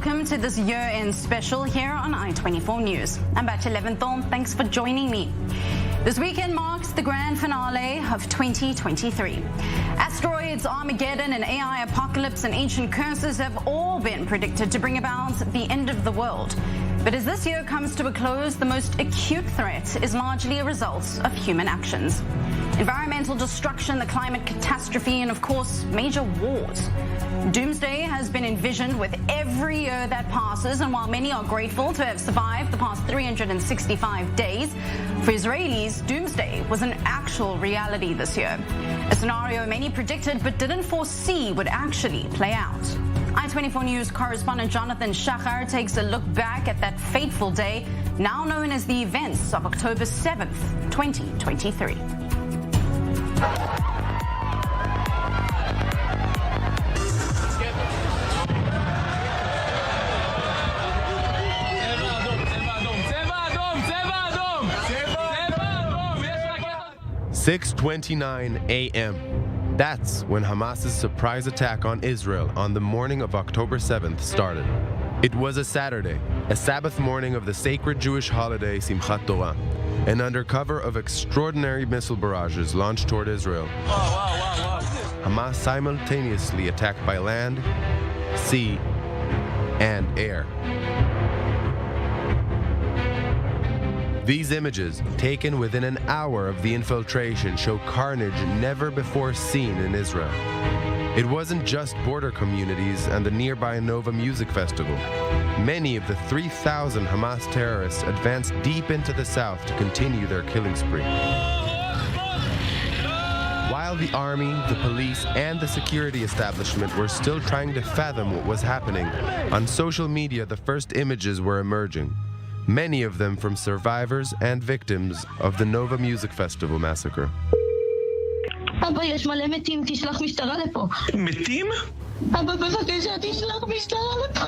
welcome to this year-end special here on I24 News. I'm Batch 11 Thorn. Thanks for joining me. This weekend marks the grand finale of 2023. Asteroids, Armageddon, and AI apocalypse and ancient curses have all been predicted to bring about the end of the world. But as this year comes to a close, the most acute threat is largely a result of human actions. Environmental destruction, the climate catastrophe, and of course, major wars. Doomsday has been envisioned with every year that passes, and while many are grateful to have survived the past 365 days, for Israelis, doomsday was an actual reality this year. A scenario many predicted but didn't foresee would actually play out. I24 News correspondent Jonathan Shachar takes a look back at that fateful day, now known as the events of October 7th, 2023. "6:29 a.m. That's when Hamas's surprise attack on Israel on the morning of October 7th started. It was a Saturday, a Sabbath morning of the sacred Jewish holiday Simchat Torah, and under cover of extraordinary missile barrages launched toward Israel, Hamas simultaneously attacked by land, sea, and air. These images, taken within an hour of the infiltration, show carnage never before seen in Israel. It wasn't just border communities and the nearby Nova Music Festival. Many of the 3,000 Hamas terrorists advanced deep into the south to continue their killing spree. While the army, the police, and the security establishment were still trying to fathom what was happening, on social media the first images were emerging. Many of them from survivors and victims of the Nova Music Festival massacre. אבא, יש מלא מתים, תשלח משטרה לפה. מתים? אבא, בבקשה, תשלח משטרה לפה.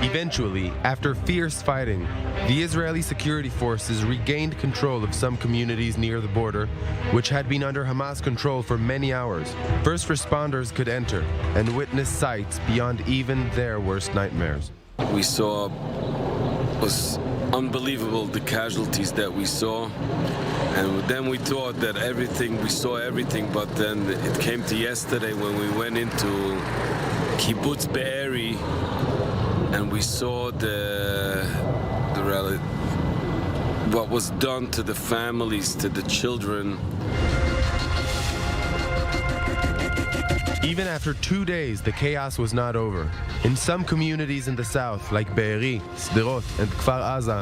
Eventually, after fierce fighting, the Israeli security forces regained control of some communities near the border, which had been under Hamas control for many hours. First responders could enter and witness sights beyond even their worst nightmares. We saw was unbelievable, the casualties that we saw, and then we thought that we saw everything, but then it came to yesterday when we went into Kibbutz Be'eri, and we saw what was done to the families, to the children. Even after 2 days, the chaos was not over. In some communities in the south, like Be'eri, Sderot, and Kfar Aza,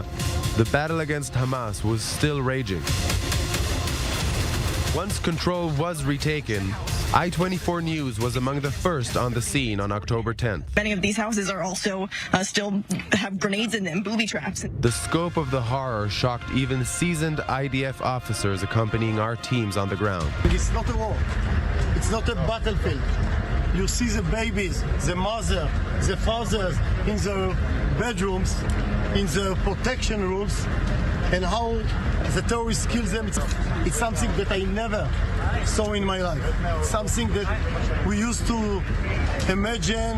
the battle against Hamas was still raging. Once control was retaken, I24 News was among the first on the scene on October 10th. Many of these houses are also still have grenades in them, booby traps. The scope of the horror shocked even seasoned IDF officers accompanying our teams on the ground. It's not a war. It's not a battlefield. You see the babies, the mother, the fathers in the bedrooms, in the protection rooms, and how the terrorists kill them. It's something that I never saw in my life. Something that we used to imagine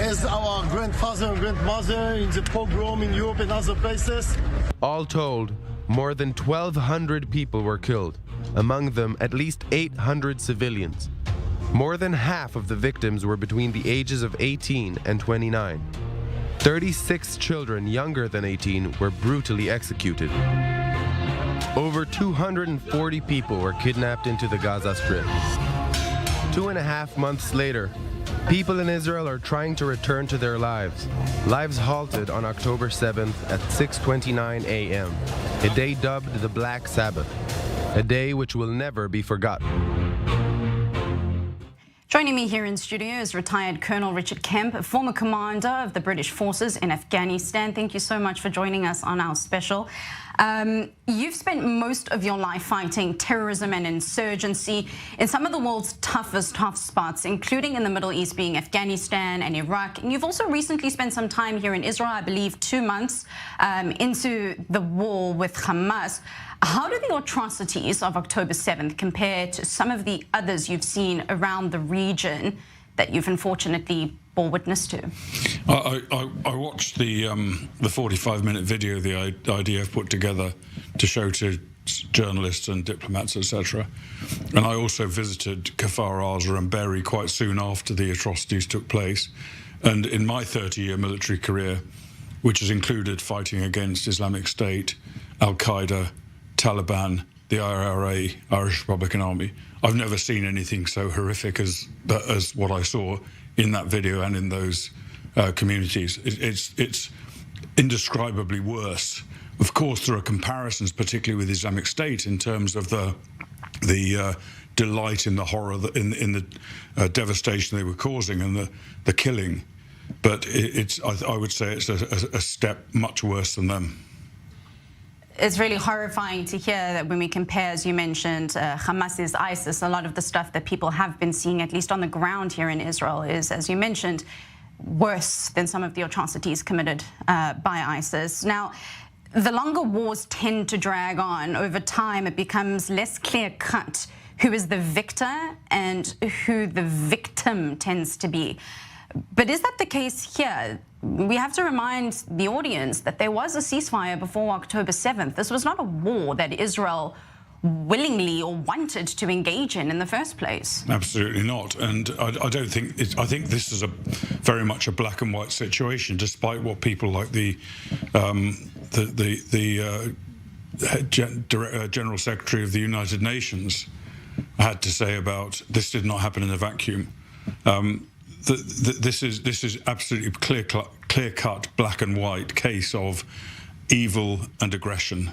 as our grandfather and grandmother in the pogrom in Europe and other places. All told, more than 1,200 people were killed, among them at least 800 civilians. More than half of the victims were between the ages of 18 and 29. 36 children younger than 18 were brutally executed. Over 240 people were kidnapped into the Gaza Strip. 2.5 months later, people in Israel are trying to return to their lives. Lives halted on October 7th at 6:29 a.m., a day dubbed the Black Sabbath, a day which will never be forgotten. Joining me here in studio is retired Colonel Richard Kemp, a former commander of the British forces in Afghanistan. Thank you so much for joining us on our special. You've spent most of your life fighting terrorism and insurgency in some of the world's toughest hotspots, including in the Middle East, being Afghanistan and Iraq. And you've also recently spent some time here in Israel, I believe 2 months into the war with Hamas. How do the atrocities of October 7th compare to some of the others you've seen around the region? that you've unfortunately bore witness to? I watched the 45-minute video the IDF put together to show to journalists and diplomats, etc. And I also visited Kfar Aza and Berry quite soon after the atrocities took place. And in my 30-year military career, which has included fighting against Islamic State, Al-Qaeda, Taliban, the IRA, Irish Republican Army, I've never seen anything so horrific as what I saw in that video and in those communities. It's indescribably worse. Of course, there are comparisons, particularly with Islamic State, in terms of the delight in the horror, in the devastation they were causing and the killing. But I would say it's a step much worse than them. It's really horrifying to hear that when we compare, as you mentioned, Hamas's ISIS, a lot of the stuff that people have been seeing, at least on the ground here in Israel, is, as you mentioned, worse than some of the atrocities committed by ISIS. Now, the longer wars tend to drag on, over time it becomes less clear-cut who is the victor and who the victim tends to be. But is that the case here? We have to remind the audience that there was a ceasefire before October 7th. This was not a war that Israel willingly or wanted to engage in the first place. Absolutely not. And I don't think I think this is very much a black and white situation, despite what people like the General Secretary of the United Nations had to say about this. Did not happen in a vacuum. This is absolutely clear-cut, black and white case of evil and aggression.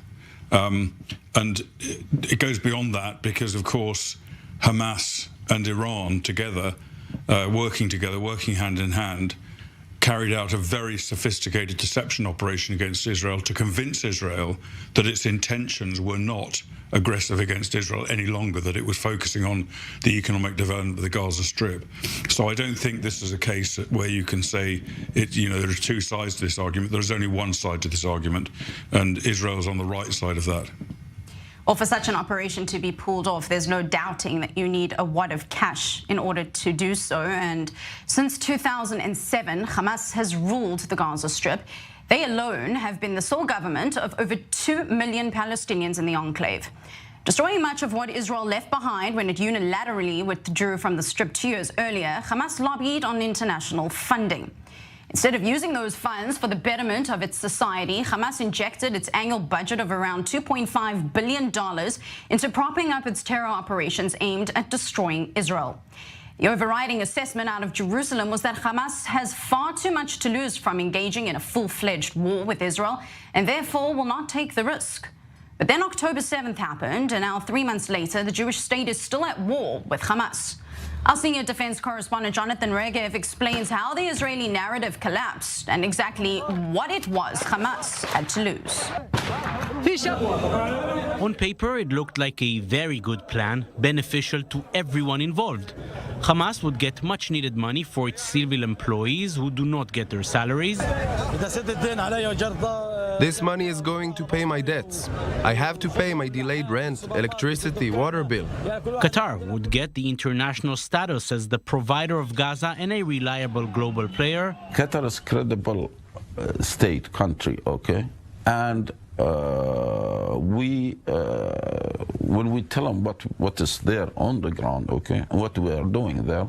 And it goes beyond that because, of course, Hamas and Iran together, working hand in hand, carried out a very sophisticated deception operation against Israel to convince Israel that its intentions were not aggressive against Israel any longer, that it was focusing on the economic development of the Gaza Strip. So I don't think this is a case where you can say, there are two sides to this argument. There's only one side to this argument, and Israel's on the right side of that. Well, for such an operation to be pulled off, there's no doubting that you need a wad of cash in order to do so. And since 2007, Hamas has ruled the Gaza Strip. They alone have been the sole government of over 2 million Palestinians in the enclave, destroying much of what Israel left behind when it unilaterally withdrew from the Strip 2 years earlier. Hamas lobbied on international funding. Instead of using those funds for the betterment of its society, Hamas injected its annual budget of around $2.5 billion into propping up its terror operations aimed at destroying Israel. The overriding assessment out of Jerusalem was that Hamas has far too much to lose from engaging in a full-fledged war with Israel and therefore will not take the risk. But then October 7th happened, and now 3 months later, the Jewish state is still at war with Hamas. Our senior defense correspondent Jonathan Regev explains how the Israeli narrative collapsed and exactly what it was Hamas had to lose. On paper, it looked like a very good plan, beneficial to everyone involved. Hamas would get much-needed money for its civil employees who do not get their salaries. This money is going to pay my debts. I have to pay my delayed rent, electricity, water bill. Qatar would get the international status as the provider of Gaza and a reliable global player. Qatar is a credible state, country, okay? And when we tell them what is there on the ground, okay, and what we are doing there,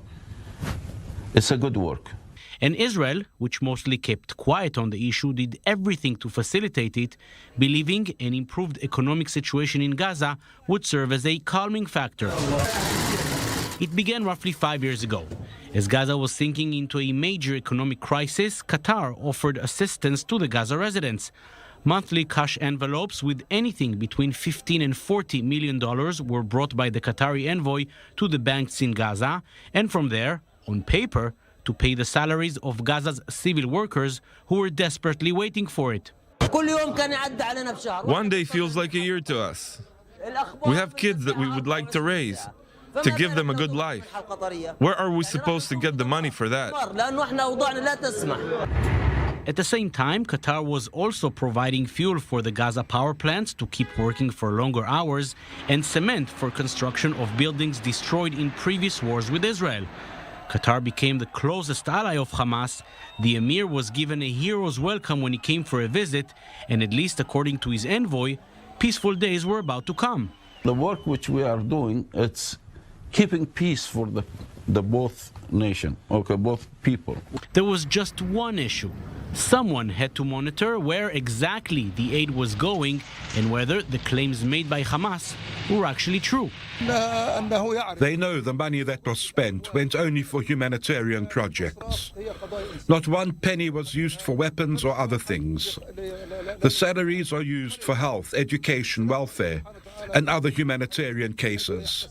it's a good work. And Israel, which mostly kept quiet on the issue, did everything to facilitate it, believing an improved economic situation in Gaza would serve as a calming factor. It began roughly 5 years ago. As Gaza was sinking into a major economic crisis, Qatar offered assistance to the Gaza residents. Monthly cash envelopes with anything between $15 and $40 million were brought by the Qatari envoy to the banks in Gaza, and from there, on paper, to pay the salaries of Gaza's civil workers who were desperately waiting for it. One day feels like a year to us. We have kids that we would like to raise, to give them a good life. Where are we supposed to get the money for that? At the same time, Qatar was also providing fuel for the Gaza power plants to keep working for longer hours and cement for construction of buildings destroyed in previous wars with Israel. Qatar became the closest ally of Hamas. The emir was given a hero's welcome when he came for a visit, and at least according to his envoy, peaceful days were about to come. The work which we are doing, it's keeping peace for the both nation, okay, both people. There was just one issue. Someone had to monitor where exactly the aid was going and whether the claims made by Hamas were actually true. They know the money that was spent went only for humanitarian projects. Not one penny was used for weapons or other things. The salaries are used for health, education, welfare, and other humanitarian cases.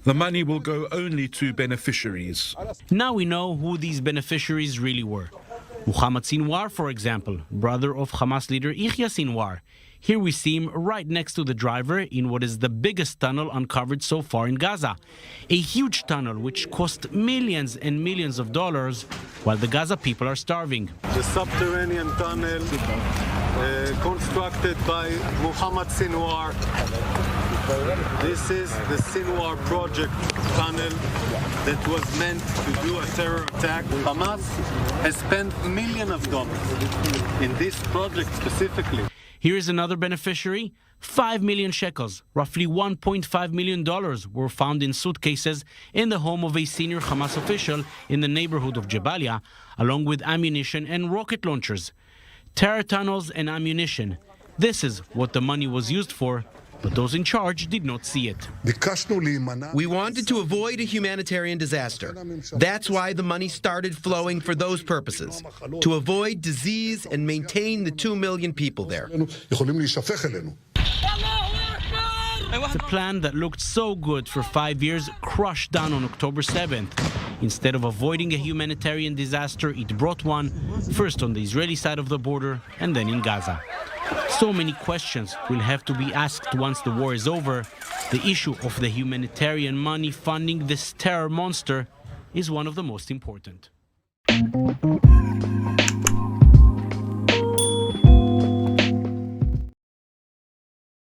The money will go only to beneficiaries. Now we know who these beneficiaries really were. Muhammad Sinwar, for example, brother of Hamas leader Yahya Sinwar. Here we see him right next to the driver in what is the biggest tunnel uncovered so far in Gaza. A huge tunnel which cost millions and millions of dollars while the Gaza people are starving. The subterranean tunnel constructed by Muhammad Sinwar. This is the Sinwar project tunnel that was meant to do a terror attack. Hamas has spent millions of dollars in this project specifically. Here is another beneficiary. 5 million shekels, roughly $1.5 million, were found in suitcases in the home of a senior Hamas official in the neighborhood of Jabalia, along with ammunition and rocket launchers. Terror tunnels and ammunition. This is what the money was used for, but those in charge did not see it. We wanted to avoid a humanitarian disaster. That's why the money started flowing for those purposes, to avoid disease and maintain the 2 million people there. The plan that looked so good for 5 years crushed down on October 7th. Instead of avoiding a humanitarian disaster, it brought one, first on the Israeli side of the border and then in Gaza. So many questions will have to be asked once the war is over. The issue of the humanitarian money funding this terror monster is one of the most important.